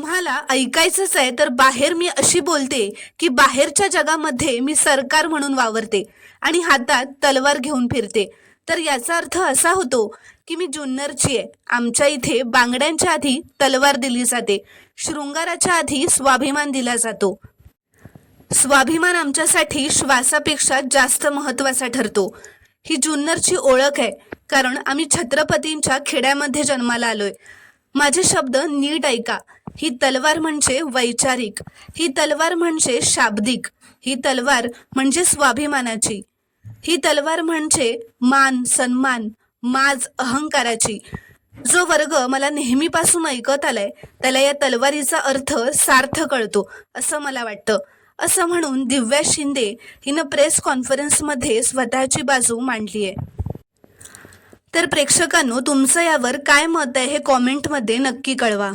तुम्हाला ऐकायचंच आहे तर बाहेर मी अशी बोलते की बाहेरच्या जगामध्ये मी सरकार म्हणून वावरते आणि हातात तलवार घेऊन फिरते. तर याचा अर्थ असा होतो की मी जुन्नरची आहे. आमच्या इथे बांगड्यांच्या आधी तलवार दिली जाते, शृंगाराच्या आधी स्वाभिमान दिला जातो. स्वाभिमान आमच्यासाठी श्वासापेक्षा जास्त महत्वाचा ठरतो. ही जुन्नरची ओळख आहे, कारण आम्ही छत्रपतींच्या खेड्यामध्ये जन्माला आलोय. माझे शब्द नीट ऐका. ही तलवार म्हणजे वैचारिक, ही तलवार म्हणजे शाब्दिक, ही तलवार म्हणजे स्वाभिमानाची, ही तलवार म्हणजे मान सन्मान माज अहंकाराची. जो वर्ग मला नेहमीपासून ऐकत आलाय त्याला या तलवारीचा अर्थ सार्थ कळतो असं मला वाटतं. असं म्हणून दिव्या शिंदे हिनं प्रेस कॉन्फरन्समध्ये स्वतःची बाजू मांडली आहे. तर प्रेक्षकांनो, तुमचं यावर काय मत आहे हे कॉमेंटमध्ये नक्की कळवा.